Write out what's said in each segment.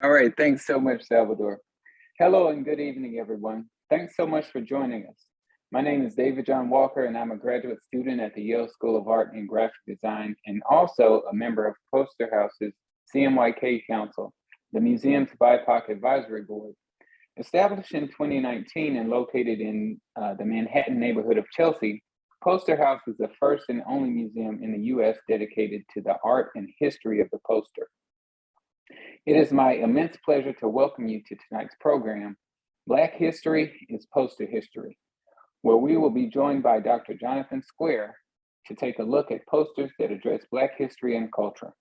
All right, thanks so much, Salvador. Hello and good evening, everyone. Thanks so much for joining us. My name is David John Walker, and I'm a graduate student at the Yale School of Art and Graphic Design, and also a member of Poster House's CMYK Council, the museum's BIPOC Advisory Board. Established in 2019 and located in the Manhattan neighborhood of Chelsea, Poster House is the first and only museum in the US dedicated to the art and history of the poster. It is my immense pleasure to welcome you to tonight's program, Black History is Poster History, where we will be joined by Dr. Jonathan Square to take a look at posters that address Black history and culture.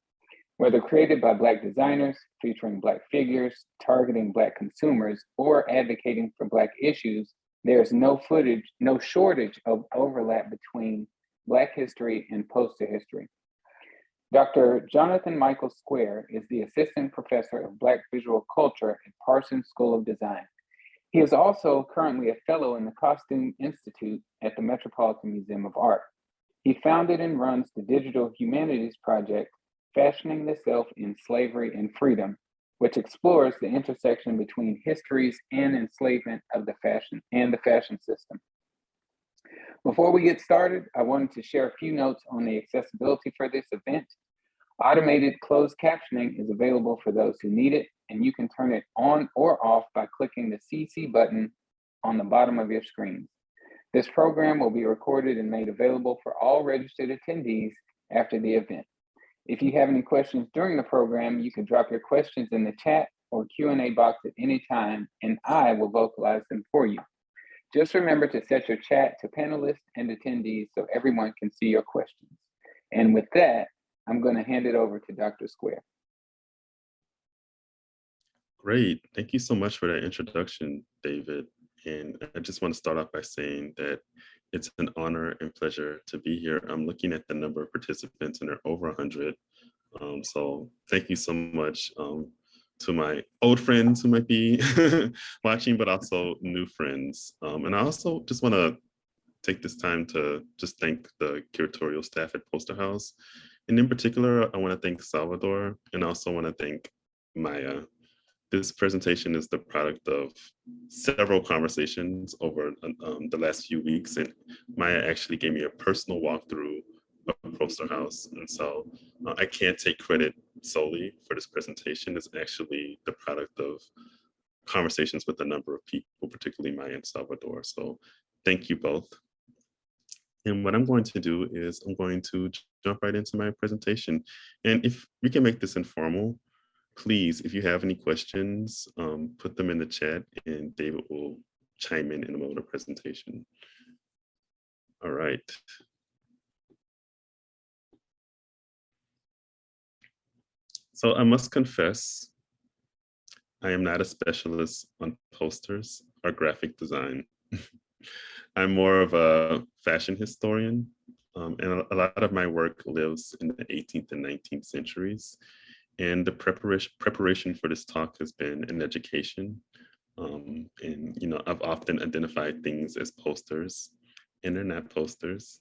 Whether created by Black designers, featuring Black figures, targeting Black consumers, or advocating for Black issues, there's no shortage of overlap between Black history and poster history. Dr. Jonathan Michael Square is the Assistant Professor of Black Visual Culture at Parsons School of Design. He is also currently a fellow in the Costume Institute at the Metropolitan Museum of Art. He founded and runs the digital humanities project, Fashioning the Self in Slavery and Freedom, which explores the intersection between histories and enslavement of the fashion system. Before we get started, I wanted to share a few notes on the accessibility for this event. Automated closed captioning is available for those who need it, and you can turn it on or off by clicking the CC button on the bottom of your screen. This program will be recorded and made available for all registered attendees after the event. If you have any questions during the program, you can drop your questions in the chat or Q&A box at any time, and I will vocalize them for you. Just remember to set your chat to panelists and attendees so everyone can see your questions. And with that, I'm going to hand it over to Dr. Square. Great. Thank you so much for that introduction, David. And I just want to start off by saying that it's an honor and pleasure to be here. I'm looking at the number of participants, and there are over 100. So thank you so much to my old friends who might be watching, but also new friends. And I also just want to take this time to just thank the curatorial staff at Poster House. And in particular, I want to thank Salvador, and I also want to thank Maya. This presentation is the product of several conversations over the last few weeks, and Maya actually gave me a personal walkthrough of Poster House. And so I can't take credit solely for this presentation. It's actually the product of conversations with a number of people, particularly Maya and Salvador. So thank you both. And what I'm going to do is I'm going to jump right into my presentation. And if we can make this informal, please, if you have any questions, put them in the chat and David will chime in the middle of the presentation. All right. So I must confess, I am not a specialist on posters or graphic design. I'm more of a fashion historian, and a lot of my work lives in the 18th and 19th centuries. And the preparation for this talk has been an education. And I've often identified things as posters, and they're not posters.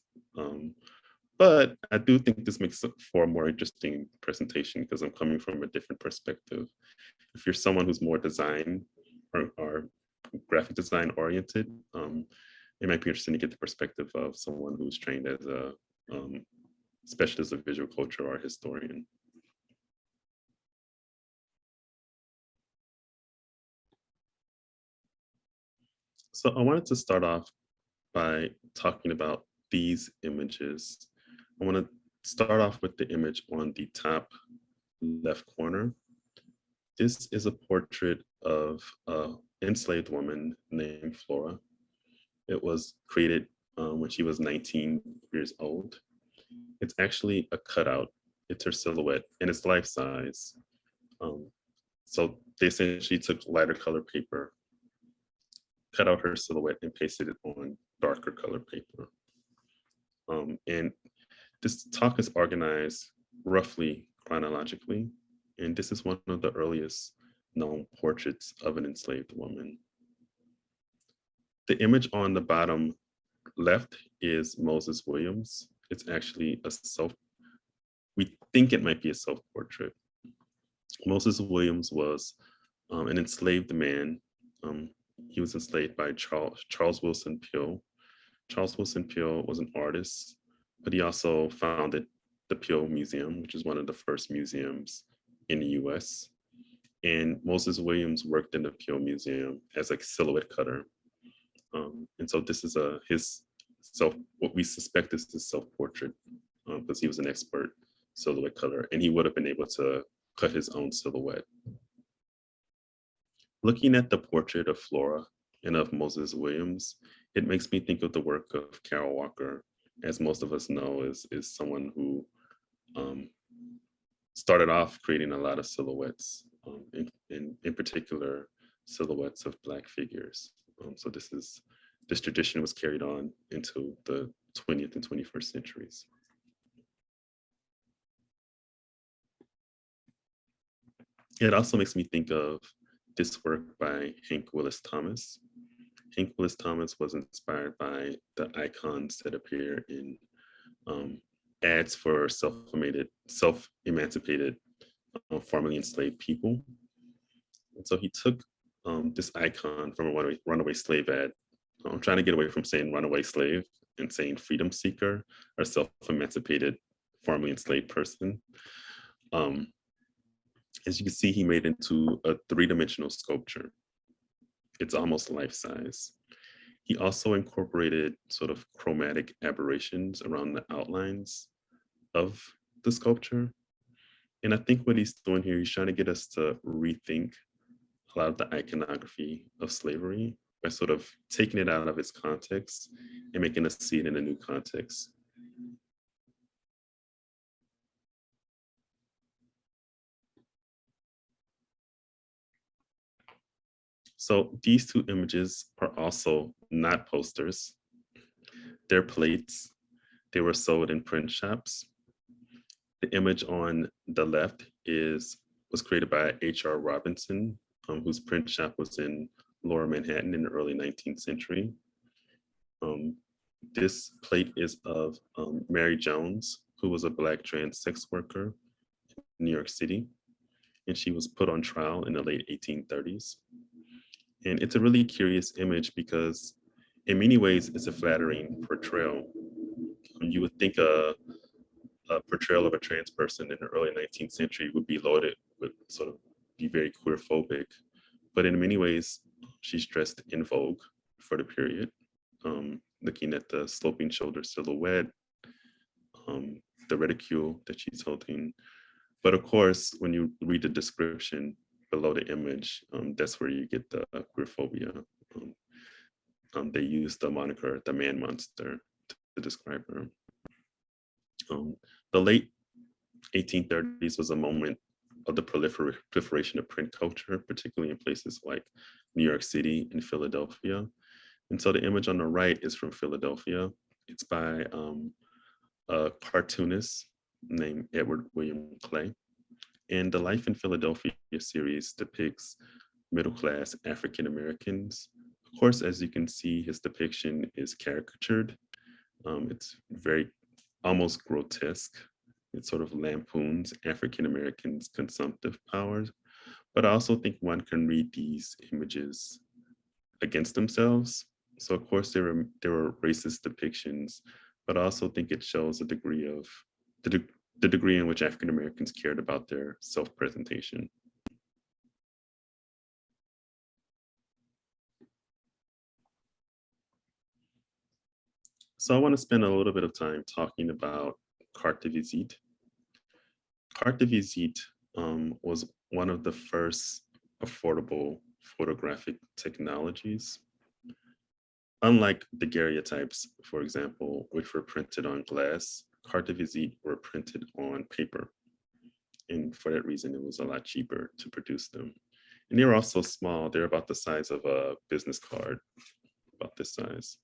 But I do think this makes for a more interesting presentation because I'm coming from a different perspective. If you're someone who's more design or graphic design oriented, it might be interesting to get the perspective of someone who's trained as a specialist of visual culture or historian. So I wanted to start off by talking about these images. I want to start off with the image on the top left corner. This is a portrait of an enslaved woman named Flora. It was created when she was 19 years old. It's actually a cutout. It's her silhouette, and it's life size. So they essentially took lighter color paper, cut out her silhouette, and pasted it on darker color paper. And this talk is organized roughly chronologically, and this is one of the earliest known portraits of an enslaved woman. The image on the bottom left is Moses Williams. It's actually we think it might be a self-portrait. Moses Williams was an enslaved man. He was enslaved by Charles Wilson Peale. Charles Wilson Peale was an artist, but he also founded the Peale Museum, which is one of the first museums in the US. And Moses Williams worked in the Peale Museum as a silhouette cutter. And so this is his what we suspect is his self-portrait, because he was an expert silhouette cutter, and he would have been able to cut his own silhouette. Looking at the portrait of Flora and of Moses Williams, it makes me think of the work of Carol Walker. As most of us know, is someone who started off creating a lot of silhouettes, in particular silhouettes of Black figures. So this tradition was carried on into the 20th and 21st centuries. It also makes me think of this work by Hank Willis Thomas. Hank Willis Thomas was inspired by the icons that appear in ads for self-emancipated, formerly enslaved people. And so he took this icon from a runaway slave ad. I'm trying to get away from saying runaway slave and saying freedom seeker or self-emancipated, formerly enslaved person. As you can see, he made into a three-dimensional sculpture. It's almost life-size. He also incorporated sort of chromatic aberrations around the outlines of the sculpture. And I think what he's doing here, he's trying to get us to rethink a lot of the iconography of slavery by sort of taking it out of its context and making us see it in a new context. So these two images are also not posters. They're plates. They were sold in print shops. The image on the left was created by H.R. Robinson, whose print shop was in Lower Manhattan in the early 19th century. This plate is of Mary Jones, who was a Black trans sex worker in New York City, and she was put on trial in the late 1830s. And it's a really curious image because in many ways, it's a flattering portrayal. You would think a portrayal of a trans person in the early 19th century would be loaded with sort of be very queerphobic. But in many ways, she's dressed in vogue for the period, looking at the sloping shoulder silhouette, the reticule that she's holding. But of course, when you read the description below the image, that's where you get the queerphobia. They use the moniker, the man monster, to describe her. The late 1830s was a moment of the proliferation of print culture, particularly in places like New York City and Philadelphia. And so the image on the right is from Philadelphia. It's by a cartoonist named Edward William Clay. And the Life in Philadelphia series depicts middle-class African Americans. Of course, as you can see, his depiction is caricatured. It's very almost grotesque. It sort of lampoons African Americans' consumptive powers. But I also think one can read these images against themselves. So of course there were racist depictions, but I also think it shows a degree of the degree in which African Americans cared about their self-presentation. So I want to spend a little bit of time talking about carte de visite. Carte de visite was one of the first affordable photographic technologies. Unlike daguerreotypes, for example, which were printed on glass, carte de visite were printed on paper. And for that reason, it was a lot cheaper to produce them. And they were also small. They're about the size of a business card, about this size.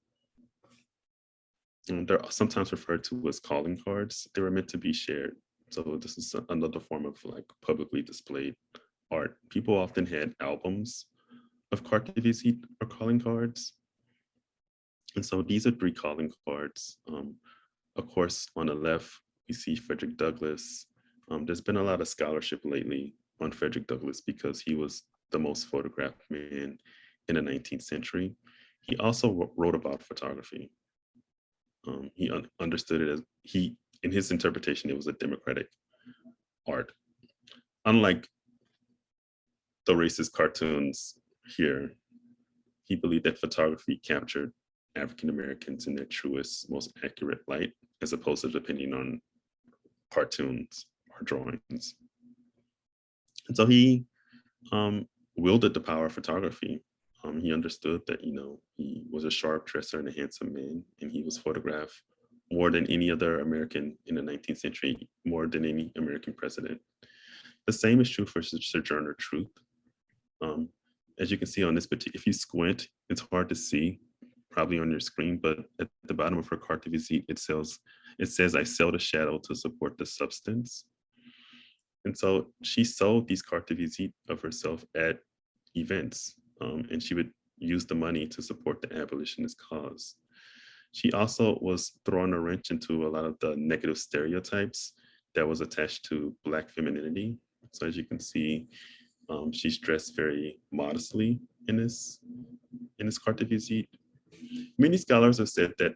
And they're sometimes referred to as calling cards. They were meant to be shared. So this is another form of like publicly displayed art. People often had albums of carte de visite or calling cards. And so these are 3 calling cards. Of course, on the left, we see Frederick Douglass. There's been a lot of scholarship lately on Frederick Douglass because he was the most photographed man in the 19th century. He also wrote about photography. He understood it as in his interpretation, it was a democratic art. Unlike the racist cartoons here, he believed that photography captured African Americans in their truest, most accurate light, as opposed to depending on cartoons or drawings. And so he wielded the power of photography. He understood that, he was a sharp dresser and a handsome man, and he was photographed more than any other American in the 19th century, more than any American president. The same is true for Sojourner Truth. As you can see on this particular, if you squint, it's hard to see probably on your screen, but at the bottom of her carte de visite, it says, "I sell the shadow to support the substance." And so she sold these carte de visite of herself at events, and she would use the money to support the abolitionist cause. She also was throwing a wrench into a lot of the negative stereotypes that was attached to Black femininity. So as you can see, she's dressed very modestly in this carte de visite. Many scholars have said that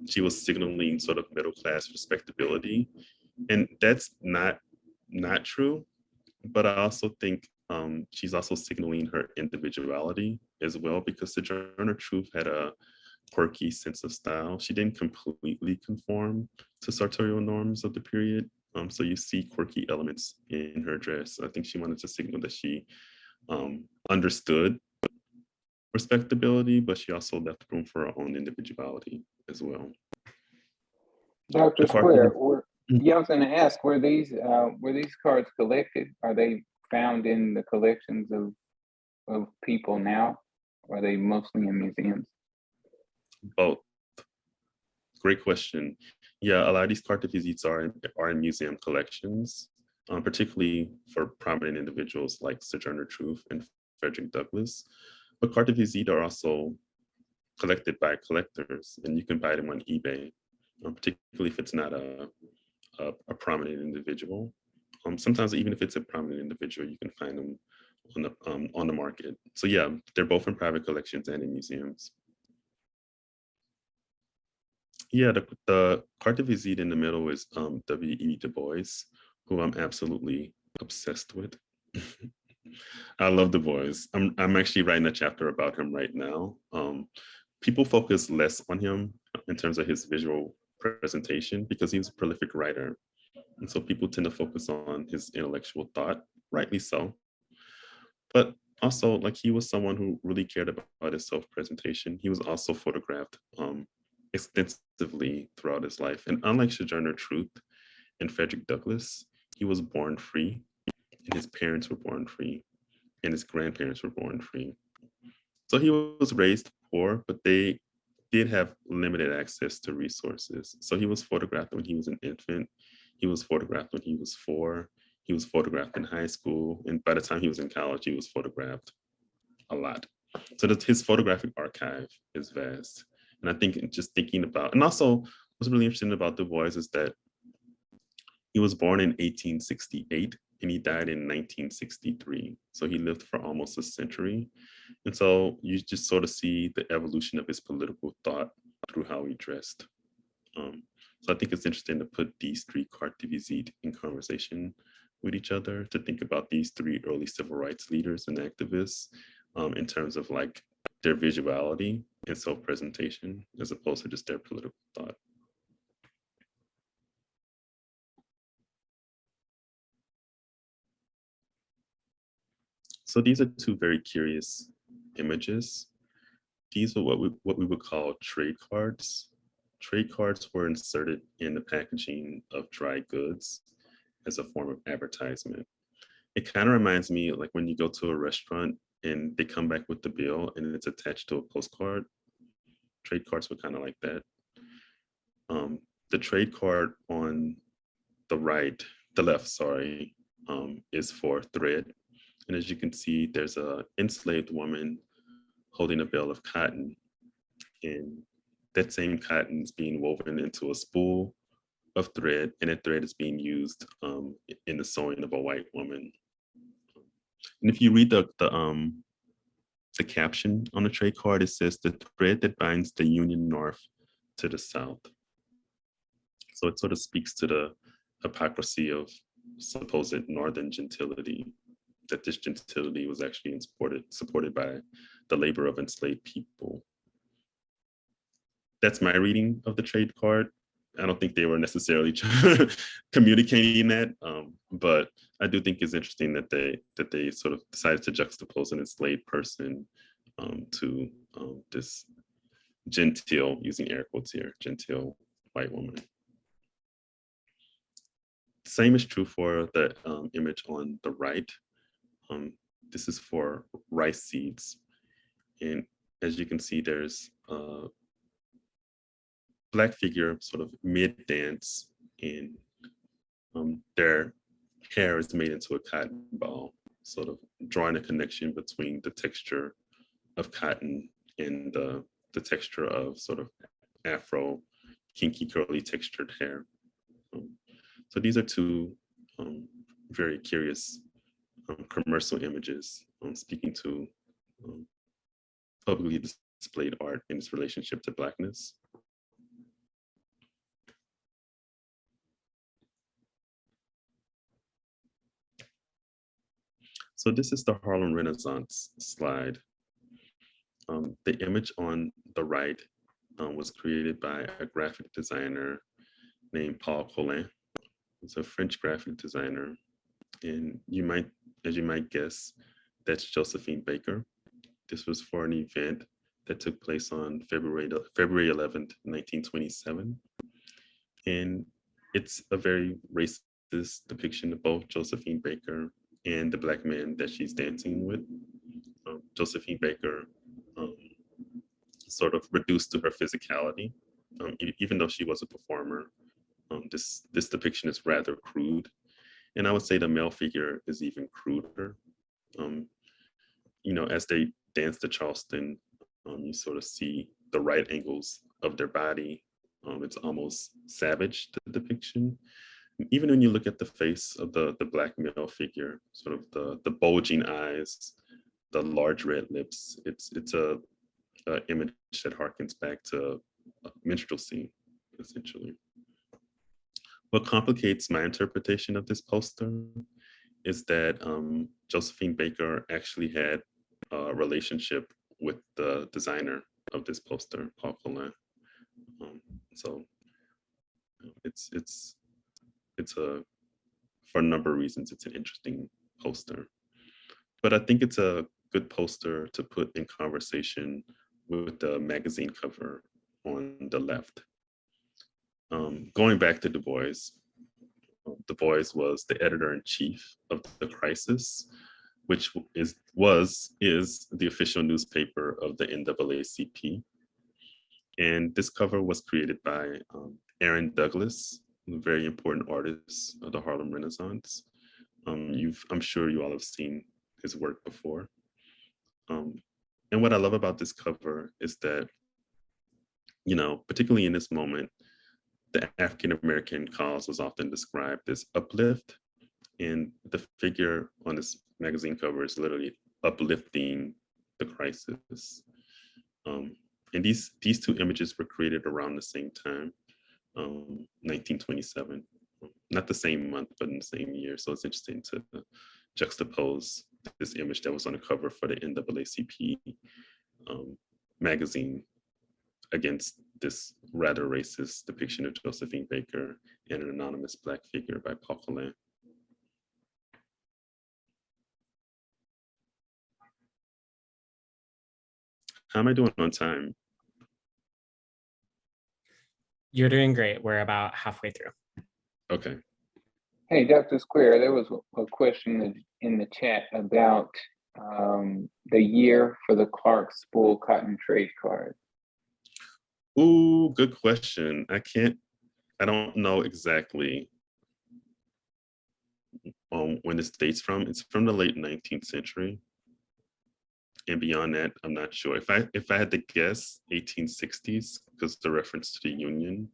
she was signaling sort of middle class respectability, and that's not true. But I also think she's also signaling her individuality as well, because Sojourner Truth had a quirky sense of style. She didn't completely conform to sartorial norms of the period. So you see quirky elements in her dress. I think she wanted to signal that she understood respectability, but she also left room for her own individuality as well. Dr. Square, I was going to ask, were these cards collected? Are they found in the collections of people now? Or are they mostly in museums? Both. Great question. Yeah, a lot of these carte de visites are in museum collections, particularly for prominent individuals like Sojourner Truth and Frederick Douglass. But carte de visite are also collected by collectors, and you can buy them on eBay, particularly if it's not a prominent individual. Sometimes even if it's a prominent individual, you can find them on the market. So yeah, they're both in private collections and in museums. Yeah, the carte de visite in the middle is W.E. Du Bois, who I'm absolutely obsessed with. I love Du Bois. I'm actually writing a chapter about him right now. People focus less on him in terms of his visual presentation because he was a prolific writer. And so people tend to focus on his intellectual thought, rightly so. But also, like, he was someone who really cared about his self-presentation. He was also photographed extensively throughout his life. And unlike Sojourner Truth and Frederick Douglass, he was born free, and his parents were born free, and his grandparents were born free. So he was raised poor, but they did have limited access to resources. So he was photographed when he was an infant. He was photographed when he was 4. He was photographed in high school. And by the time he was in college, he was photographed a lot. So his photographic archive is vast. And I think just thinking about, and also what's really interesting about Du Bois is that he was born in 1868 and he died in 1963. So he lived for almost a century. And so you just sort of see the evolution of his political thought through how he dressed. So I think it's interesting to put these 3 carte de visite in conversation with each other, to think about these 3 early civil rights leaders and activists in terms of like their visuality and self-presentation, as opposed to just their political thought. So these are 2 very curious images. These are what we would call trade cards. Trade cards were inserted in the packaging of dry goods as a form of advertisement. It kind of reminds me like when you go to a restaurant and they come back with the bill and it's attached to a postcard. Trade cards were kind of like that. The trade card on the left, is for thread. And as you can see, there's an enslaved woman holding a bale of cotton, and that same cotton is being woven into a spool of thread, and that thread is being used in the sewing of a white woman. And if you read the caption on the trade card, it says the thread that binds the Union North to the South. So it sort of speaks to the hypocrisy of supposed Northern gentility, that this gentility was actually supported by the labor of enslaved people. That's my reading of the trade card. I don't think they were necessarily communicating that, but I do think it's interesting that they sort of decided to juxtapose an enslaved person to this genteel, using air quotes here, genteel white woman. Same is true for the image on the right. This is for rice seeds, and as you can see, there's a Black figure sort of mid-dance, and their hair is made into a cotton ball, sort of drawing a connection between the texture of cotton and the texture of sort of Afro, kinky, curly textured hair. So these are two very curious commercial images speaking to publicly displayed art and its relationship to Blackness. So this is the Harlem Renaissance slide. The image on the right was created by a graphic designer named Paul Collin. He's a French graphic designer. And as you might guess, that's Josephine Baker. This was for an event that took place on February 11th, 1927. And it's a very racist depiction of both Josephine Baker and the Black man that she's dancing with. Josephine Baker sort of reduced to her physicality, even though she was a performer. This depiction is rather crude. And I would say the male figure is even cruder. As they dance to Charleston, you sort of see the right angles of their body. It's almost savage, the depiction. Even when you look at the face of the Black male figure, sort of the bulging eyes, the large red lips, it's a image that harkens back to minstrelsy, essentially. What complicates my interpretation of this poster is that Josephine Baker actually had a relationship with the designer of this poster, Paul Collin. So it's for a number of reasons, it's an interesting poster. But I think it's a good poster to put in conversation with the magazine cover on the left. Going back to Du Bois was the editor-in-chief of The Crisis, which is the official newspaper of the NAACP. And this cover was created by Aaron Douglas, a very important artist of the Harlem Renaissance. I'm sure you all have seen his work before. And what I love about this cover is that, particularly in this moment, the African-American cause was often described as uplift, and the figure on this magazine cover is literally uplifting the crisis. And these two images were created around the same time, 1927. Not the same month, but in the same year. So it's interesting to juxtapose this image that was on the cover for the NAACP magazine against this rather racist depiction of Josephine Baker and an anonymous Black figure by Paul Collin. How am I doing on time? You're doing great. We're about halfway through. Okay. Hey, Dr. Square, there was a question in the chat about the year for the Clark Spool Cotton Trade Card. Ooh, good question. I don't know exactly when this dates from. It's from the late 19th century. And beyond that, I'm not sure. If I had to guess, 1860s, because the reference to the Union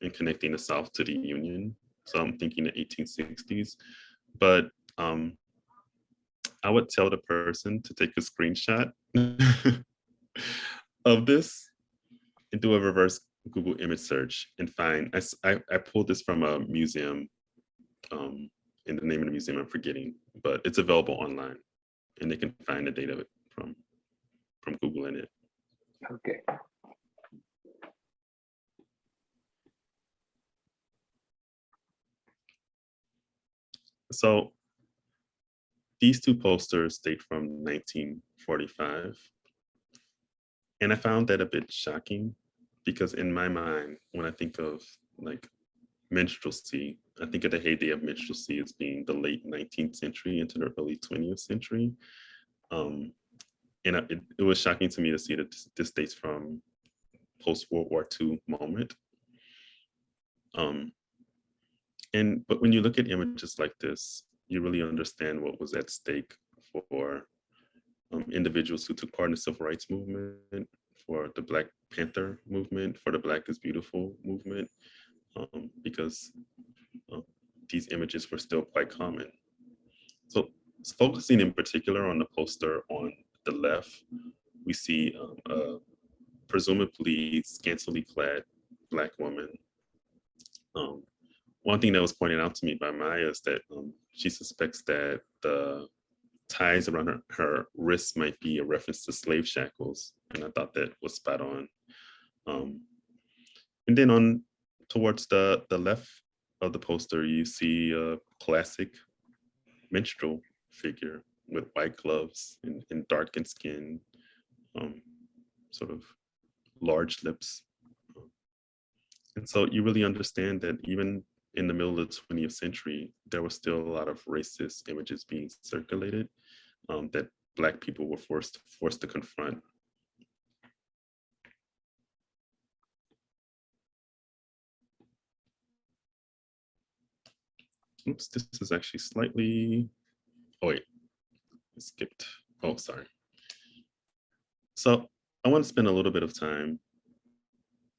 and connecting the South to the Union. So I'm thinking the 1860s. But I would tell the person to take a screenshot of this and do a reverse Google image search and find, I pulled this from a museum, in the name of the museum I'm forgetting, but it's available online and they can find the data from Googling it. Okay. So these two posters date from 1945. And I found that a bit shocking because in my mind, when I think of like minstrelsy, I think of the heyday of minstrelsy as being the late 19th century into the early 20th century. And it was shocking to me to see that this dates from post-World War II moment. But when you look at images like this, you really understand what was at stake for individuals who took part in the civil rights movement, for the Black Panther movement, for the Black is Beautiful movement, because these images were still quite common. So focusing in particular on the poster on the left, we see a presumably scantily clad Black woman. One thing that was pointed out to me by Maya is that she suspects that the ties around her wrists might be a reference to slave shackles, and I thought that was spot on. And then towards the left of the poster, you see a classic minstrel figure with white gloves and darkened skin, sort of large lips. And so you really understand that even in the middle of the 20th century, there was still a lot of racist images being circulated that Black people were forced to confront. Oops, this is actually slightly, oh wait, I skipped, oh, sorry. So I want to spend a little bit of time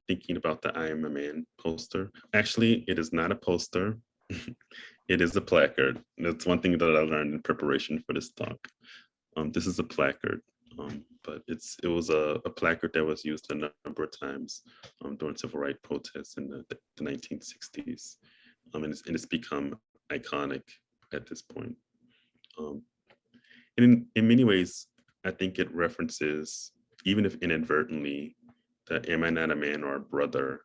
thinking about the I Am a Man poster. Actually, it is not a poster. It is a placard. That's one thing that I learned in preparation for this talk. This is a placard, but it was a placard that was used a number of times during civil rights protests in the 1960s. And it's become iconic at this point. And in many ways, I think it references, even if inadvertently, the Am I Not a Man or a Brother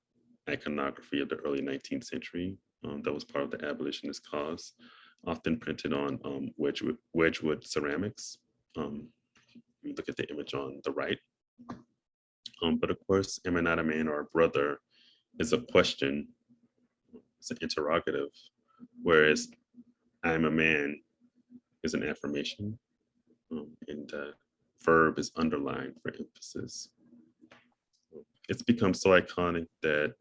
iconography of the early 19th century that was part of the abolitionist cause, often printed on Wedgwood ceramics. You look at the image on the right. But of course, am I not a man or a brother is a question, it's an interrogative, whereas I'm a man is an affirmation, and the verb is underlined for emphasis. It's become so iconic that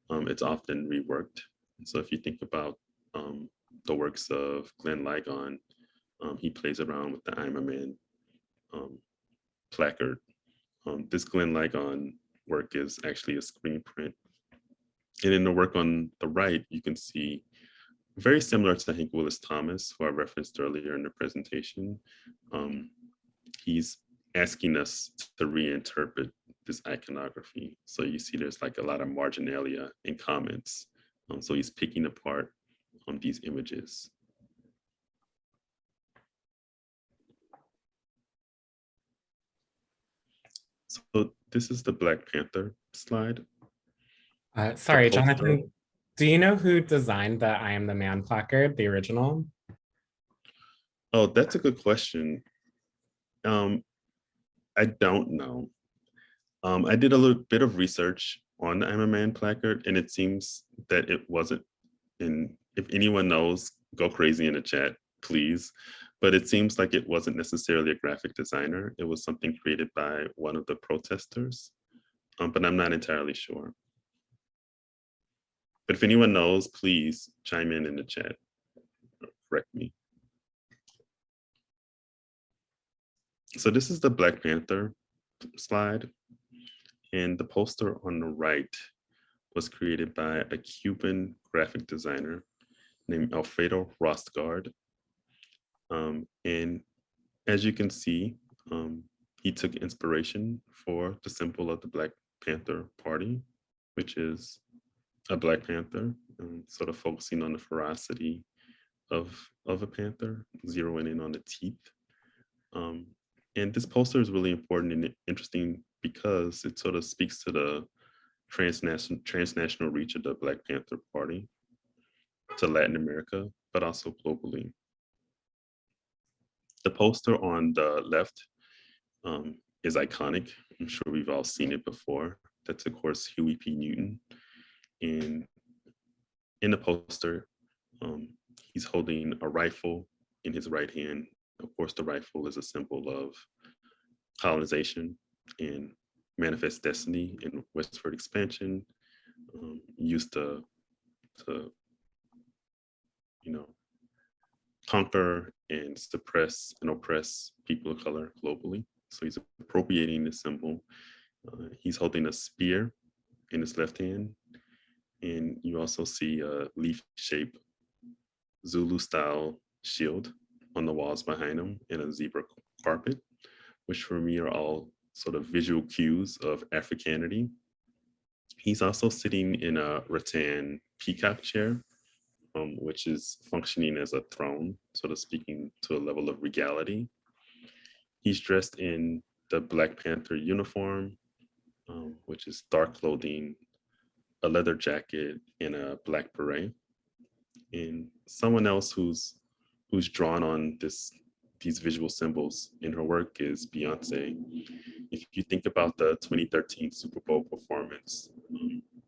it's often reworked. So if you think about the works of Glenn Ligon, he plays around with the I'm a Man placard. This Glenn Ligon work is actually a screen print. And in the work on the right, you can see very similar to Hank Willis Thomas, who I referenced earlier in the presentation. He's asking us to reinterpret this iconography. So you see there's like a lot of marginalia in comments. So he's picking apart these images. So this is the Black Panther slide. Sorry, Jonathan, do you know who designed the I Am the Man placard, the original? Oh, that's a good question. I don't know. I did a little bit of research on the I'm a Man placard, and it seems that it wasn't in, if anyone knows, go crazy in the chat, please. But it seems like it wasn't necessarily a graphic designer. It was something created by one of the protesters, but I'm not entirely sure. But if anyone knows, please chime in the chat, correct me. So this is the Black Panther slide. And the poster on the right was created by a Cuban graphic designer named Alfredo Rostgard. And As you can see, he took inspiration for the symbol of the Black Panther Party, which is a Black Panther, sort of focusing on the ferocity of a panther, zeroing in on the teeth. And this poster is really important and interesting because it sort of speaks to the transnational reach of the Black Panther Party to Latin America, but also globally. The poster on the left is iconic. I'm sure we've all seen it before. That's of course Huey P. Newton. And in the poster, he's holding a rifle in his right hand. Of course, the rifle is a symbol of colonization and manifest destiny and westward expansion, used to conquer and suppress and oppress people of color globally. So he's appropriating the symbol. He's holding a spear in his left hand. And you also see a leaf-shaped Zulu-style shield on the walls behind him and a zebra carpet, which for me are all sort of visual cues of Africanity. He's also sitting in a rattan peacock chair, which is functioning as a throne, sort of speaking to a level of regality. He's dressed in the Black Panther uniform, which is dark clothing, a leather jacket, and a black beret. And someone else who's drawn on these visual symbols in her work is Beyonce. If you think about the 2013 Super Bowl performance,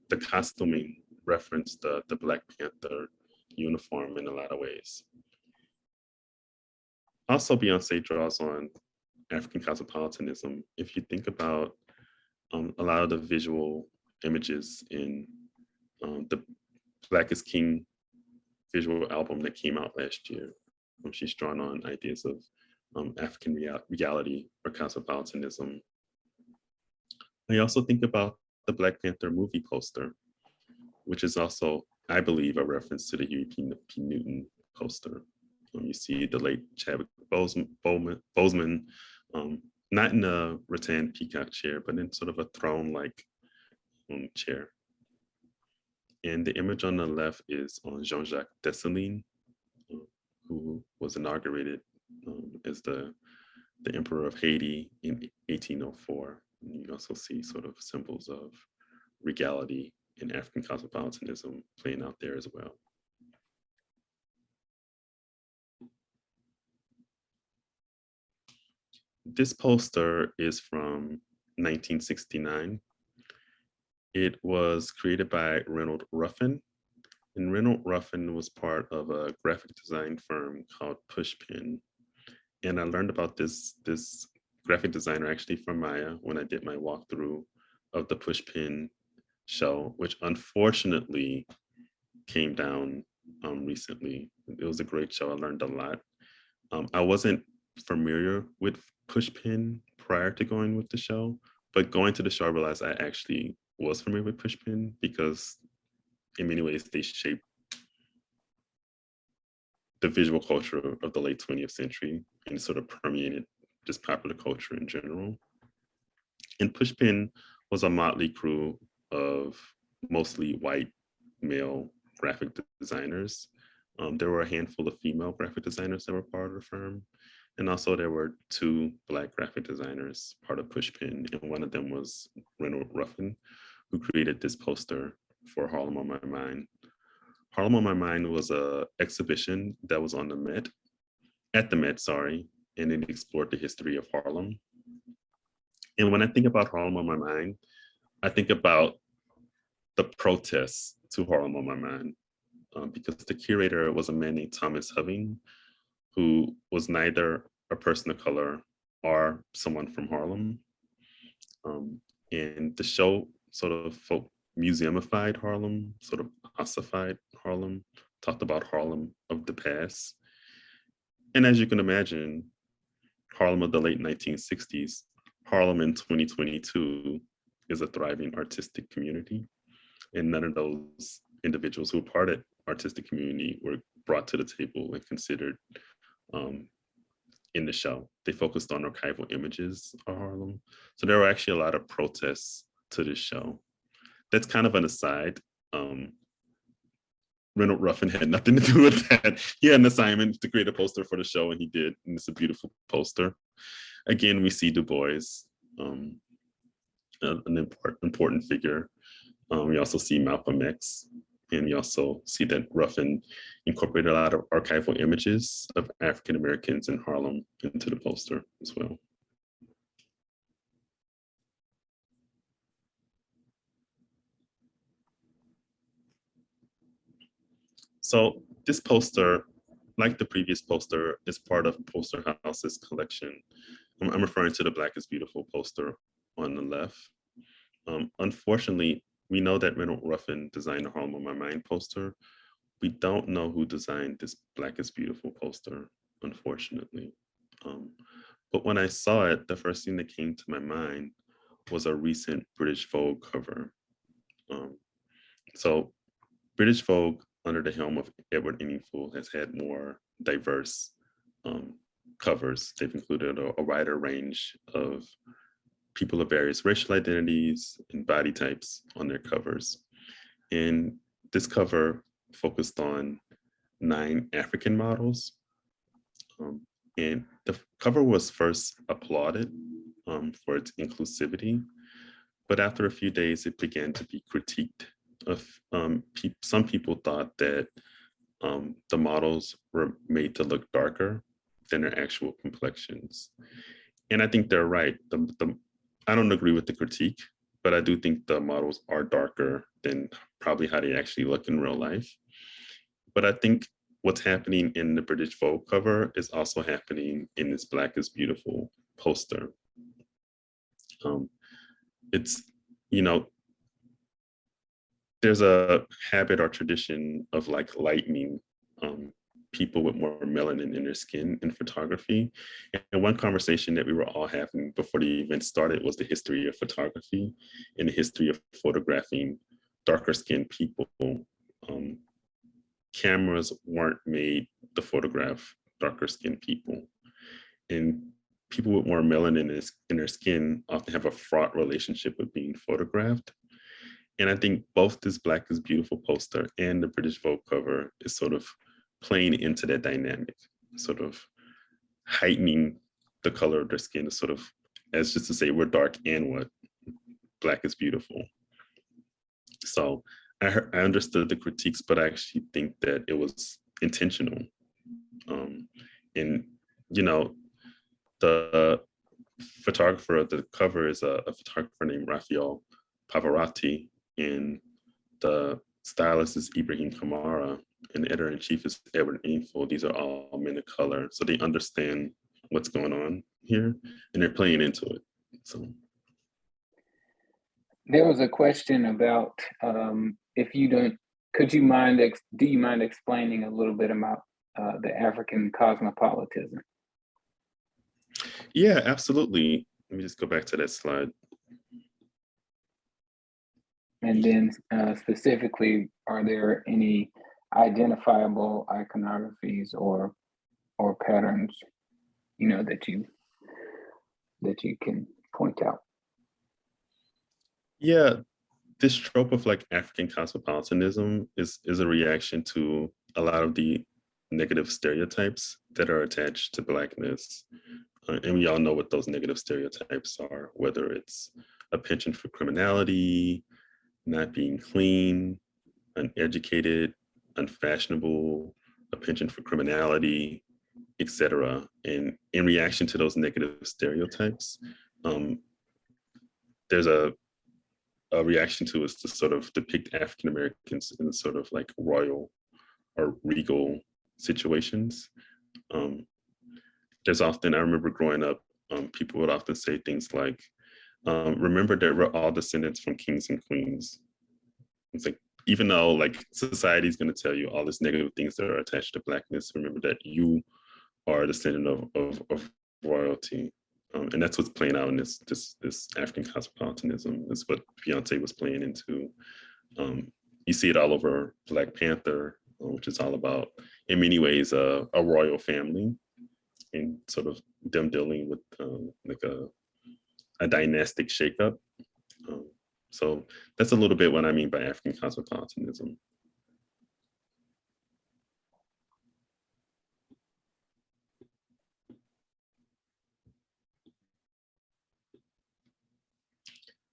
the costuming referenced the Black Panther uniform in a lot of ways. Also, Beyonce draws on African cosmopolitanism. If you think about a lot of the visual images in the Black is King visual album that came out last year, she's drawn on ideas of African reality or cosmopolitanism. I also think about the Black Panther movie poster, which is also, I believe, a reference to the Huey P. Newton poster. You see the late Chadwick Boseman, not in a rattan peacock chair, but in sort of a throne-like chair. And the image on the left is on Jean-Jacques Dessalines, who was inaugurated as the Emperor of Haiti in 1804. And you also see sort of symbols of regality and African cosmopolitanism playing out there as well. This poster is from 1969. It was created by Reynold Ruffin. And Reynold Ruffin was part of a graphic design firm called Pushpin. And I learned about this graphic designer actually from Maya when I did my walkthrough of the Pushpin show, which unfortunately came down recently. It was a great show. I learned a lot. I wasn't familiar with Pushpin prior to going with the show, but going to the show, I realized I actually was familiar with Pushpin because in many ways they shaped the visual culture of the late 20th century and sort of permeated just popular culture in general. And Pushpin was a motley crew of mostly white male graphic designers. There were a handful of female graphic designers that were part of the firm. And also there were 2 Black graphic designers part of Pushpin, and one of them was Reynold Ruffin, who created this poster for Harlem on My Mind. Harlem on My Mind was an exhibition that was on the Met, and it explored the history of Harlem. And when I think about Harlem on My Mind, I think about the protests to Harlem on My Mind, because the curator was a man named Thomas Hoving, who was neither a person of color or someone from Harlem. And the show sort of museumified Harlem, sort of ossified Harlem, talked about Harlem of the past. And as you can imagine, Harlem of the late 1960s, Harlem in 2022 is a thriving artistic community. And none of those individuals who were part of artistic community were brought to the table and considered in the show. They focused on archival images of Harlem. So there were actually a lot of protests to this show. That's kind of an aside. Reynold Ruffin had nothing to do with that. He had an assignment to create a poster for the show, and he did, and it's a beautiful poster. Again, we see Du Bois, an important figure. We also see Malcolm X, and we also see that Ruffin incorporated a lot of archival images of African Americans in Harlem into the poster as well. So this poster, like the previous poster, is part of Poster House's collection. I'm referring to the Black is Beautiful poster on the left. Unfortunately, we know that Reynold Ruffin designed the Harlem on My Mind poster. We don't know who designed this Black is Beautiful poster, unfortunately. But when I saw it, the first thing that came to my mind was a recent British Vogue cover. So British Vogue, under the helm of Edward Inningfield, has had more diverse covers. They've included a wider range of people of various racial identities and body types on their covers. And this cover focused on 9 African models. And the cover was first applauded for its inclusivity, but after a few days, it began to be critiqued. Some people thought that the models were made to look darker than their actual complexions. And I think they're right. I don't agree with the critique, but I do think the models are darker than probably how they actually look in real life. But I think what's happening in the British Vogue cover is also happening in this Black is Beautiful poster. It's, you know, there's a habit or tradition of like lightening people with more melanin in their skin in photography. And one conversation that we were all having before the event started was the history of photography and the history of photographing darker skinned people. Cameras weren't made to photograph darker skinned people. And people with more melanin in their skin often have a fraught relationship with being photographed. And I think both this Black is Beautiful poster and the British Vogue cover is sort of playing into that dynamic, sort of heightening the color of their skin, sort of as just to say we're dark and what, Black is beautiful. So I understood the critiques, but I actually think that it was intentional. And, you know, the photographer of the cover is a photographer named Raphael Pavarotti, and the stylist is Ibrahim Kamara, and the editor-in-chief is Edward Inningfield. These are all men of color, so they understand what's going on here, and they're playing into it. So there was a question about do you mind explaining a little bit about the African cosmopolitanism? Yeah, absolutely. Let me just go back to that slide. And then specifically, are there any identifiable iconographies or patterns, you know, that you can point out? Yeah, this trope of like African cosmopolitanism is a reaction to a lot of the negative stereotypes that are attached to Blackness. And we all know what those negative stereotypes are, whether it's a penchant for criminality, not being clean, uneducated, unfashionable, a penchant for criminality, etc. And in reaction to those negative stereotypes, there's a reaction to is to sort of depict African Americans in sort of like royal or regal situations. There's often, I remember growing up, people would often say things like, remember that we're all descendants from kings and queens. It's like, even though like society is going to tell you all these negative things that are attached to Blackness, remember that you are a descendant of royalty. And that's what's playing out in this African cosmopolitanism. That's what Beyonce was playing into. You see it all over Black Panther, which is all about, in many ways, a royal family. and sort of them dealing with like a dynastic shakeup. So that's a little bit what I mean by African cosmopolitanism.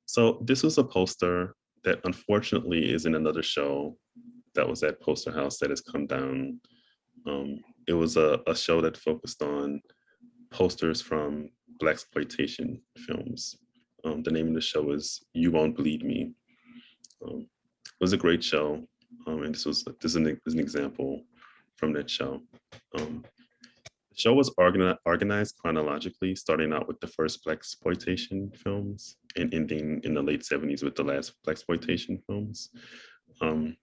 So this was a poster that unfortunately is in another show that was at Poster House that has come down. It was a show that focused on posters from Blaxploitation films. The name of the show is You Won't Bleed Me. It was a great show, and this is an example from that show. The show was organized chronologically, starting out with the first Blaxploitation films and ending in the late 70s with the last Blaxploitation films. And,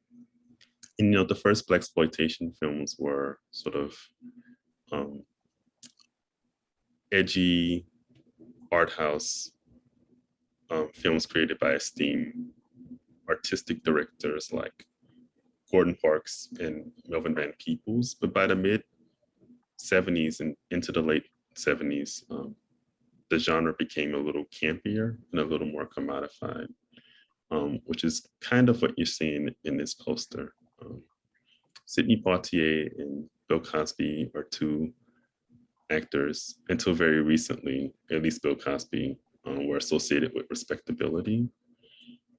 you know, the first Blaxploitation films were sort of edgy art house films created by esteemed artistic directors like Gordon Parks and Melvin Van Peebles. But by the mid 70s and into the late 70s, the genre became a little campier and a little more commodified, which is kind of what you're seeing in this poster. Sidney Poitier and Bill Cosby are two actors, until very recently, at least Bill Cosby, were associated with respectability.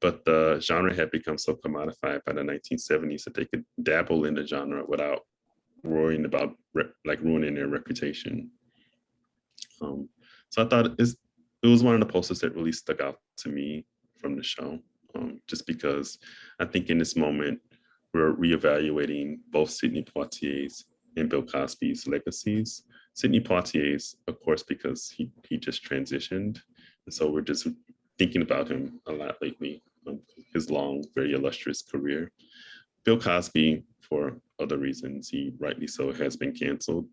But the genre had become so commodified by the 1970s that they could dabble in the genre without worrying about ruining their reputation. So I thought it was one of the posters that really stuck out to me from the show, just because I think in this moment, we're reevaluating both Sidney Poitier's and Bill Cosby's legacies. Sidney Poitier's, of course, because he just transitioned. And so we're just thinking about him a lot lately, his long, very illustrious career. Bill Cosby, for other reasons, he rightly so has been canceled.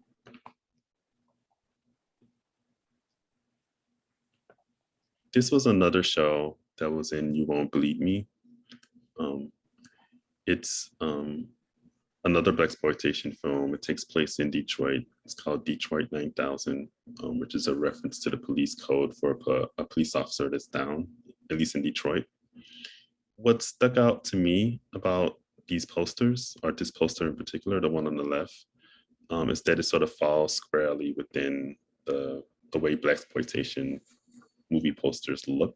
This was another show that was in You Won't Bleed Me. It's another Blaxploitation film. It takes place in Detroit. It's called Detroit 9000, which is a reference to the police code for a police officer that's down, at least in Detroit. What stuck out to me about these posters, or this poster in particular, the one on the left, is that it sort of falls squarely within the way Blaxploitation movie posters look.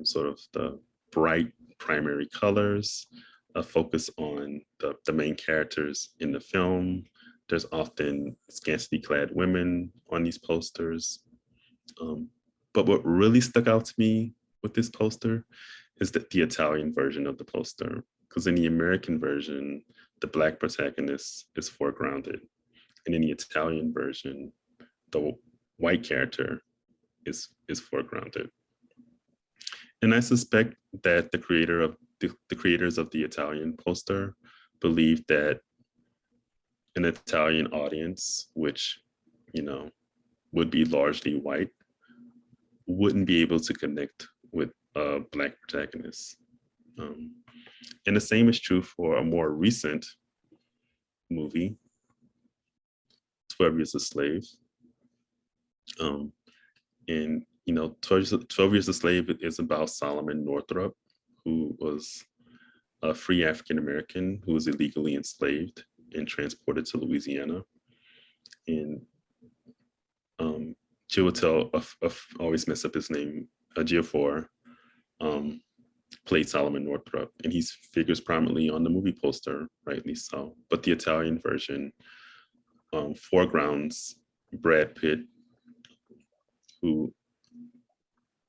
Sort of the bright primary colors, a focus on the main characters in the film. There's often scantily clad women on these posters. But what really stuck out to me with this poster is that the Italian version of the poster, because in the American version, the Black protagonist is foregrounded. And in the Italian version, the white character is foregrounded. And I suspect that the creators of the Italian poster believed that an Italian audience, which, you know, would be largely white, wouldn't be able to connect with a Black protagonist. And the same is true for a more recent movie, 12 Years a Slave. And, you know, 12 Years a Slave is about Solomon Northup, who was a free African-American who was illegally enslaved and transported to Louisiana. And Chiwetel, I always mess up his name, Ejiofor, played Solomon Northup, and he figures prominently on the movie poster, rightly so. But the Italian version foregrounds Brad Pitt, who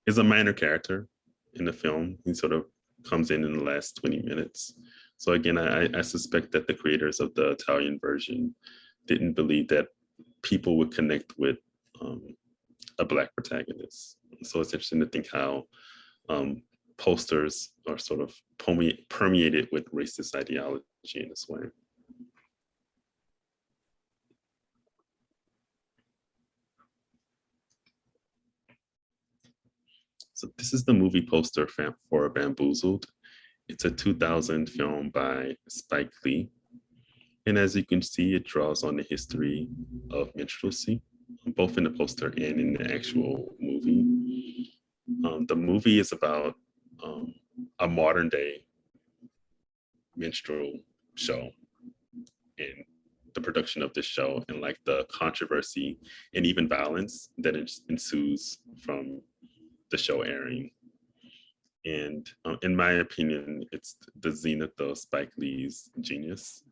is a minor character in the film. He sort of comes in the last 20 minutes. So again, I suspect that the creators of the Italian version didn't believe that people would connect with a Black protagonist. So it's interesting to think how posters are sort of permeated with racist ideology in this way. So this is the movie poster for Bamboozled. It's a 2000 film by Spike Lee. And as you can see, it draws on the history of minstrelsy, both in the poster and in the actual movie. The movie is about a modern day minstrel show and the production of this show and like the controversy and even violence that ensues from the show airing. And in my opinion, it's the zenith of Spike Lee's genius.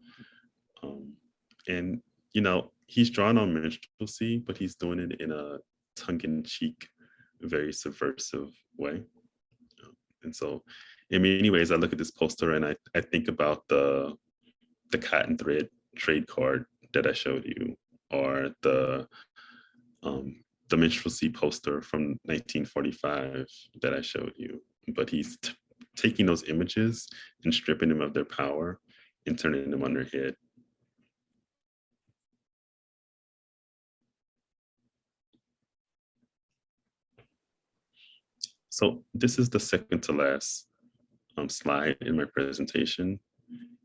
And, you know, he's drawn on minstrelsy, but he's doing it in a tongue-in-cheek, very subversive way. And so in many ways, I look at this poster and I think about the cotton thread trade card that I showed you, or the minstrelsy poster from 1945 that I showed you. But he's taking those images and stripping them of their power and turning them on their head. So this is the second to last slide in my presentation.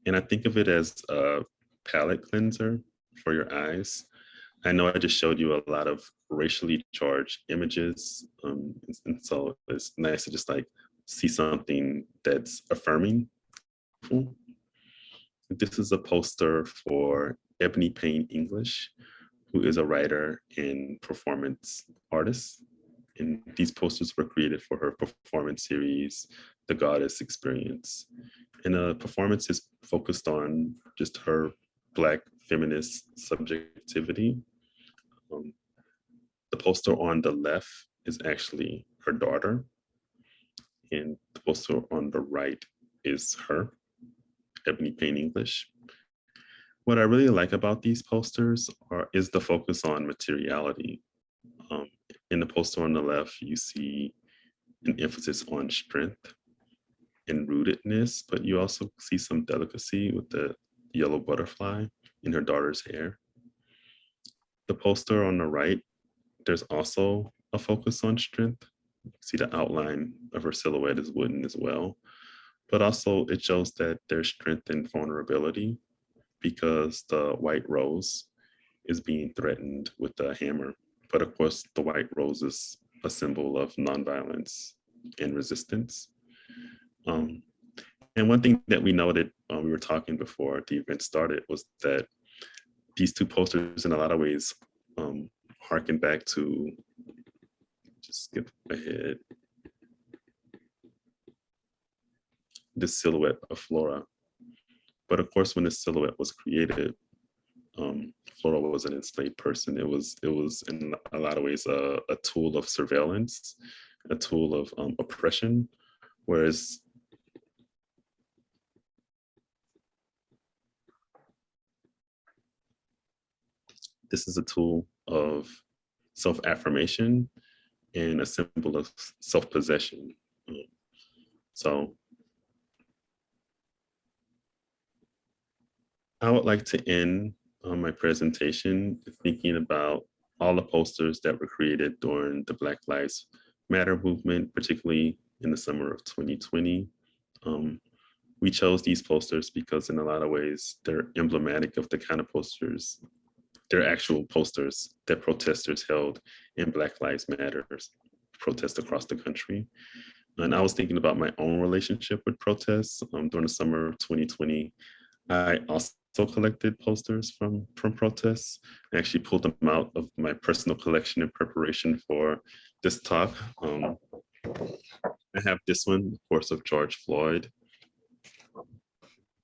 And I think of it as a palette cleanser for your eyes. I know I just showed you a lot of racially charged images. And so it's nice to just like see something that's affirming. This is a poster for Ebony Payne English, who is a writer and performance artist. And these posters were created for her performance series, The Goddess Experience. And the performance is focused on just her Black feminist subjectivity. The poster on the left is actually her daughter, and the poster on the right is her, Ebony Payne English. What I really like about these posters is the focus on materiality. In the poster on the left, you see an emphasis on strength and rootedness, but you also see some delicacy with the yellow butterfly in her daughter's hair. The poster on the right, there's also a focus on strength. You see the outline of her silhouette is wooden as well, but also it shows that there's strength and vulnerability because the white rose is being threatened with a hammer. But of course, the white rose is a symbol of nonviolence and resistance. And one thing that we noted when we were talking before the event started was that these two posters in a lot of ways harken back to, just skip ahead, the silhouette of Flora. But of course, when this silhouette was created, Flora was an enslaved person. It was in a lot of ways a tool of surveillance, a tool of oppression, whereas this is a tool of self-affirmation and a symbol of self-possession. So I would like to end my presentation thinking about all the posters that were created during the Black Lives Matter movement, particularly in the summer of 2020. We chose these posters because in a lot of ways, they're emblematic of the kind of posters, they're actual posters that protesters held in Black Lives Matter protests across the country. And I was thinking about my own relationship with protests during the summer of 2020. I also collected posters from protests. I actually pulled them out of my personal collection in preparation for this talk. I have this one, of course, of George Floyd.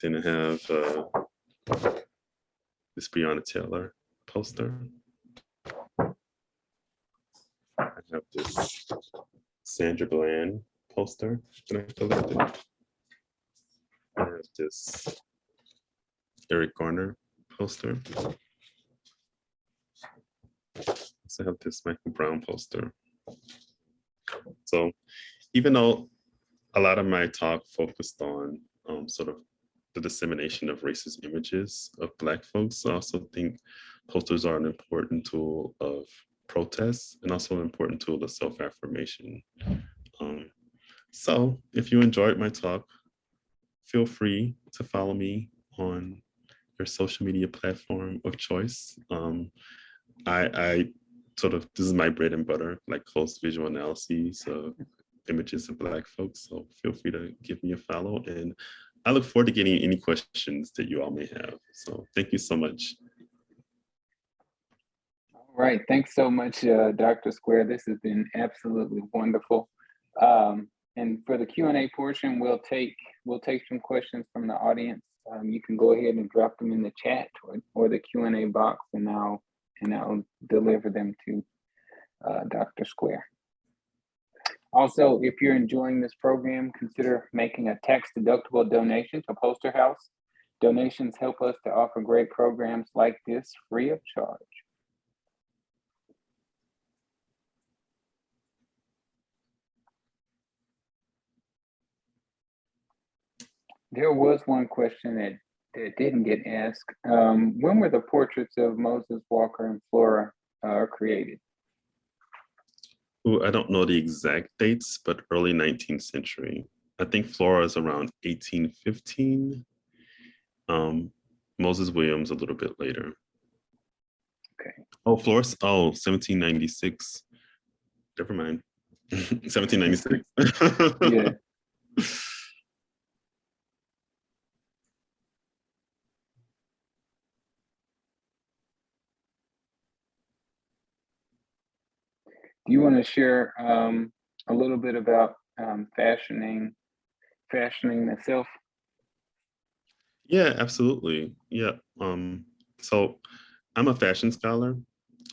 Then I have this Breonna Taylor poster. I have this Sandra Bland poster that I collected. I have this Eric Garner poster. So I have this Michael Brown poster. So even though a lot of my talk focused on sort of the dissemination of racist images of Black folks, I also think posters are an important tool of protest and also an important tool of self-affirmation. So if you enjoyed my talk, feel free to follow me on your social media platform of choice. I sort of, this is my bread and butter, like close visual analyses of images of Black folks. So feel free to give me a follow. And I look forward to getting any questions that you all may have. So thank you so much. All right, thanks so much, Dr. Square. This has been absolutely wonderful. And for the Q&A portion, we'll take some questions from the audience. You can go ahead and drop them in the chat or the Q&A box, and I'll deliver them to Dr. Square. Also, if you're enjoying this program, consider making a tax-deductible donation to Poster House. Donations help us to offer great programs like this free of charge. There was one question that didn't get asked. When were the portraits of Moses, Walker, and Flora created? Ooh, I don't know the exact dates, but early 19th century. I think Flora is around 1815. Moses Williams a little bit later. Okay. Oh, Flora, 1796. Never mind. 1796. Yeah. Do you want to share a little bit about fashioning the self? Yeah, absolutely. Yeah. So I'm a fashion scholar,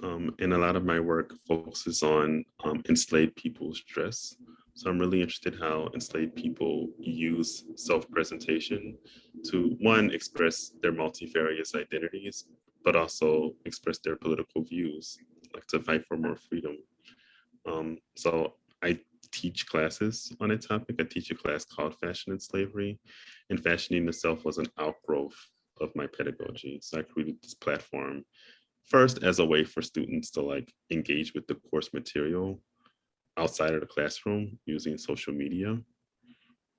and a lot of my work focuses on enslaved people's dress. So I'm really interested how enslaved people use self-presentation to, one, express their multifarious identities, but also express their political views, like to fight for more freedom. So I teach classes on a topic. I teach a class called Fashion and Slavery, and fashioning itself was an outgrowth of my pedagogy. So I created this platform first as a way for students to like engage with the course material outside of the classroom using social media.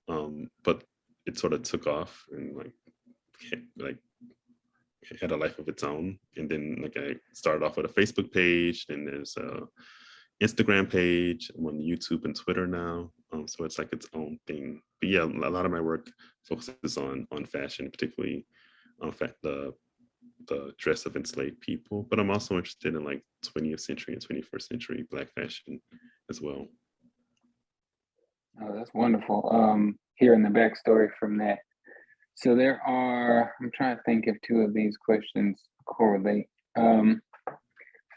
But it sort of took off and like had a life of its own. And then like I started off with a Facebook page, then there's a Instagram page. I'm on YouTube and Twitter now. So it's like its own thing. But yeah, a lot of my work focuses on fashion, particularly the dress of enslaved people. But I'm also interested in like 20th century and 21st century Black fashion as well. Oh, that's wonderful. Hearing the backstory from that. So I'm trying to think if two of these questions correlate.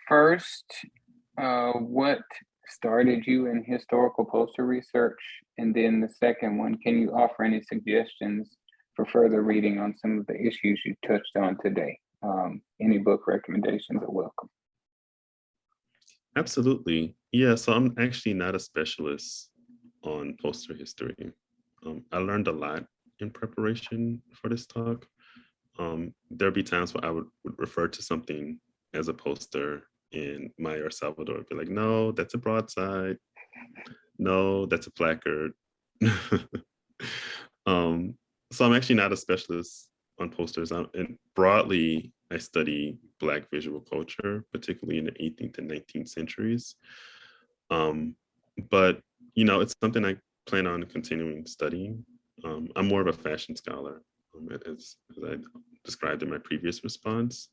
First, what started you in historical poster research? And then the second one, can you offer any suggestions for further reading on some of the issues you touched on today? Any book recommendations are welcome. Absolutely. Yeah, so I'm actually not a specialist on poster history. I learned a lot in preparation for this talk. There'd be times where I would refer to something as a poster in Maya or Salvador, I'd be like, no, that's a broadside. No, that's a placard. So I'm actually not a specialist on posters. And broadly, I study Black visual culture, particularly in the 18th and 19th centuries. But, you know, it's something I plan on continuing studying. I'm more of a fashion scholar, as I described in my previous response.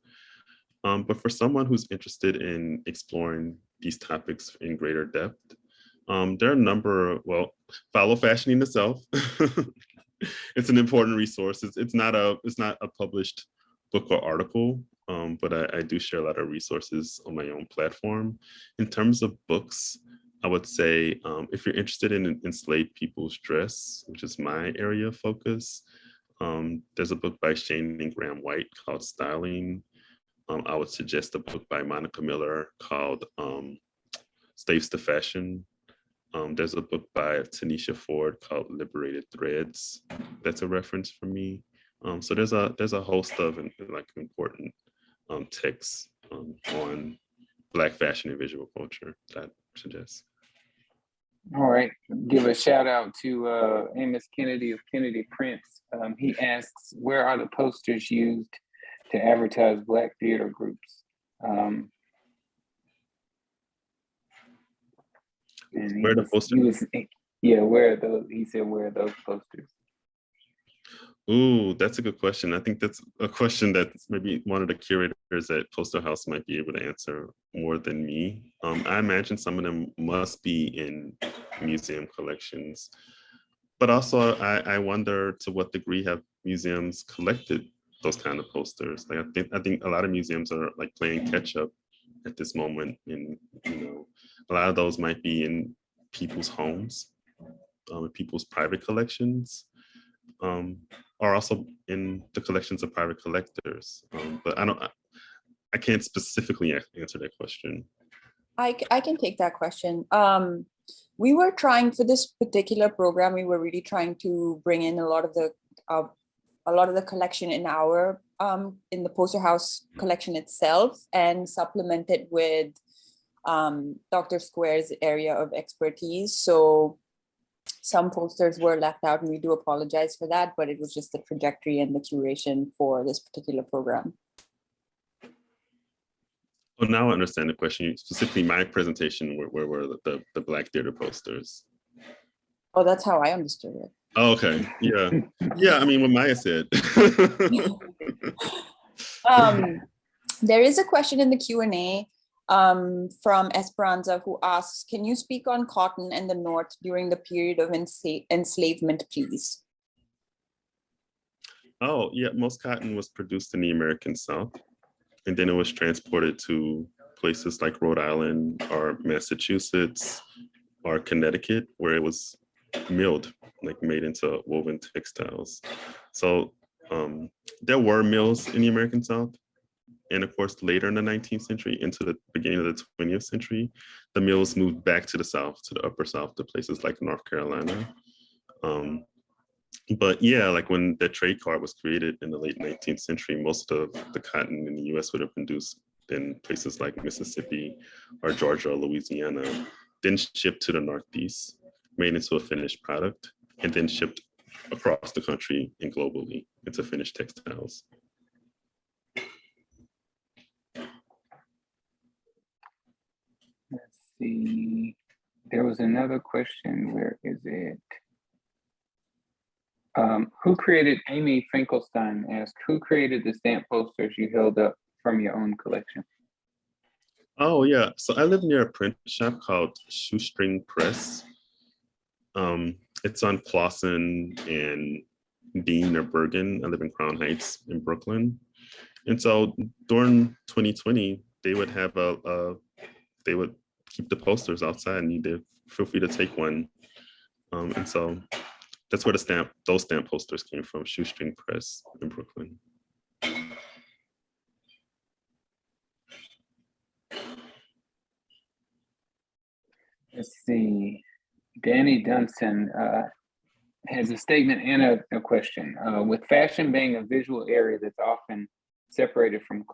But for someone who's interested in exploring these topics in greater depth, there are a number of, follow Fashioning the Self. It's an important resource. It's not a published book or article, but I do share a lot of resources on my own platform. In terms of books, I would say if you're interested in enslaved people's dress, which is my area of focus, there's a book by Shane and Graham White called Styling. I would suggest a book by Monica Miller called Slaves to Fashion. There's a book by Tanisha Ford called Liberated Threads. That's a reference for me. So there's a host of like important texts on Black fashion and visual culture that I suggest. All right, give a shout out to Amos Kennedy of Kennedy Prints. He asks, where are the posters used to advertise Black theater groups. And Where are the posters? where are those? He said, where are those posters? Ooh, that's a good question. I think that's a question that maybe one of the curators at Poster House might be able to answer more than me. I imagine some of them must be in museum collections, but also I wonder to what degree have museums collected those kind of posters. Like I think a lot of museums are like playing catch up at this moment, and a lot of those might be in people's homes, people's private collections. Are also in the collections of private collectors. But I can't specifically answer that question. I can take that question. We were trying for this particular program, we were really trying to bring in a lot of the collection in our in the Poster House collection itself and supplement it with Dr. Square's area of expertise. So some posters were left out, and we do apologize for that, but it was just the trajectory and the curation for this particular program. Well, now I understand the question. Specifically, my presentation, where were the Black theater posters? Oh, that's how I understood it. Oh, okay. Yeah. Yeah, I mean, what Maya said. There is a question in the Q&A from Esperanza, who asks, can you speak on cotton and the North during the period of enslavement, please? Oh, yeah, most cotton was produced in the American South, and then it was transported to places like Rhode Island or Massachusetts or Connecticut, where it was milled, like made into woven textiles. So there were mills in the American South. And of course, later in the 19th century, into the beginning of the 20th century, the mills moved back to the South, to the upper South, to places like North Carolina. But yeah, like when the trade card was created in the late 19th century, most of the cotton in the US would have been produced in places like Mississippi or Georgia or Louisiana, then shipped to the Northeast, made into a finished product, and then shipped across the country and globally into finished textiles. Let's see. There was another question. Where is it? Who created, Amy Finkelstein asked, who created the stamp posters you held up from your own collection? Oh, yeah. So I live near a print shop called Shoestring Press. It's on Clawson and Dean or Bergen. I live in Crown Heights in Brooklyn. And so during 2020, they would have they would keep the posters outside, and you did feel free to take one. And so that's where those stamp posters came from, Shoestring Press in Brooklyn. Let's see. Danny Dunstan has a statement and a question. With fashion being a visual area that's often separated from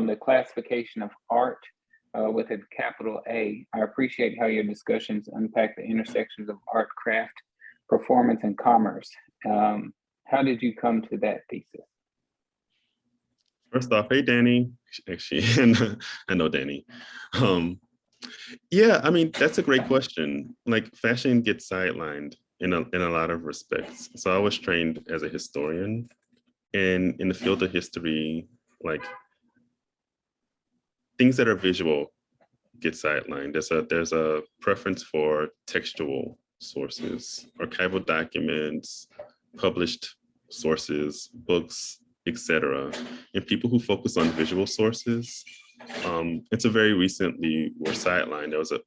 the classification of art with a capital A, I appreciate how your discussions unpack the intersections of art, craft, performance, and commerce. How did you come to that thesis? First off, hey, Danny. Actually, I know Danny. Yeah, I mean, that's a great question. Like, fashion gets sidelined in a lot of respects. So I was trained as a historian, and in the field of history, like, things that are visual get sidelined. There's a preference for textual sources, archival documents, published sources, books, etc. And people who focus on visual sources, it's a very recently were sidelined. There was an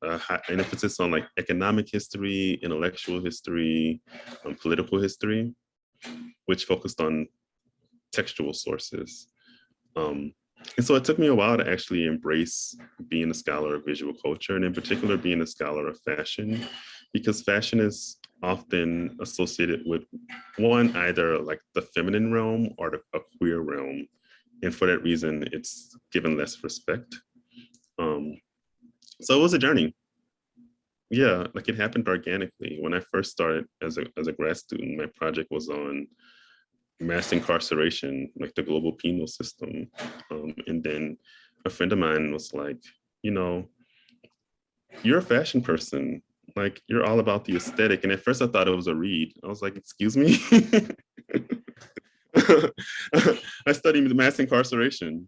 emphasis on like economic history, intellectual history, political history, which focused on textual sources. And so it took me a while to actually embrace being a scholar of visual culture, and in particular being a scholar of fashion, because fashion is often associated with one, either like the feminine realm or a queer realm. And for that reason, it's given less respect. So it was a journey. Yeah, like it happened organically. When I first started as a grad student, my project was on mass incarceration, like the global penal system. And then a friend of mine was like, you know, you're a fashion person, like you're all about the aesthetic. And at first I thought it was a read. I was like, excuse me? I studied mass incarceration.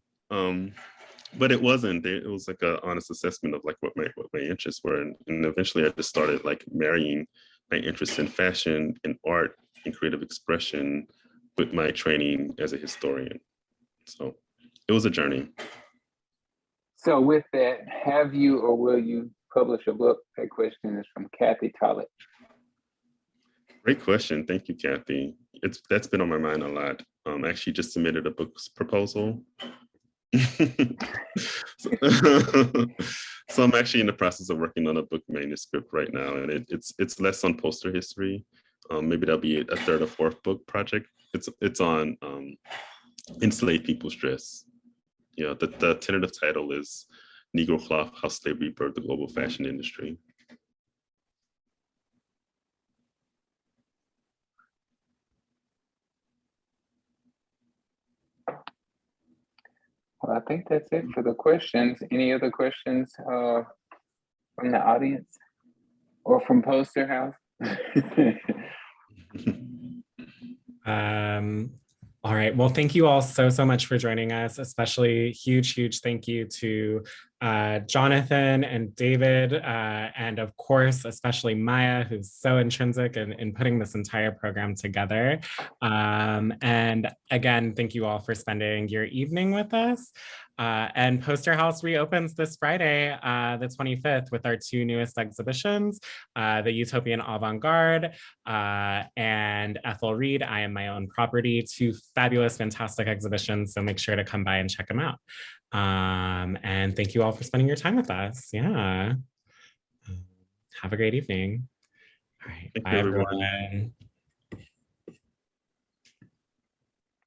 But it wasn't. It was like an honest assessment of like what my interests were. And eventually I just started like marrying my interest in fashion and art and creative expression with my training as a historian. So it was a journey. So with that, have you or will you publish a book? That question is from Kathy Tollett. Great question. Thank you, Kathy. That's been on my mind a lot. I actually just submitted a book proposal. So I'm actually in the process of working on a book manuscript right now, and it's less on poster history. Maybe that'll be a third or fourth book project. It's on enslaved people's dress. You know, the tentative title is Negro Cloth: How Slavery Birthed the Global Fashion Industry. Well, I think that's it for the questions. Any other questions from the audience or from Poster House? All right. Well, thank you all so much for joining us, especially huge thank you to Jonathan and David, and of course, especially Maya, who's so intrinsic in putting this entire program together. And again, thank you all for spending your evening with us. And Poster House reopens this Friday, the 25th, with our two newest exhibitions, the Utopian Avant-Garde and Ethel Reed, I Am My Own Property, two fabulous, fantastic exhibitions. So make sure to come by and check them out. And thank you all for spending your time with us. Yeah. Have a great evening. All right. Bye, everyone.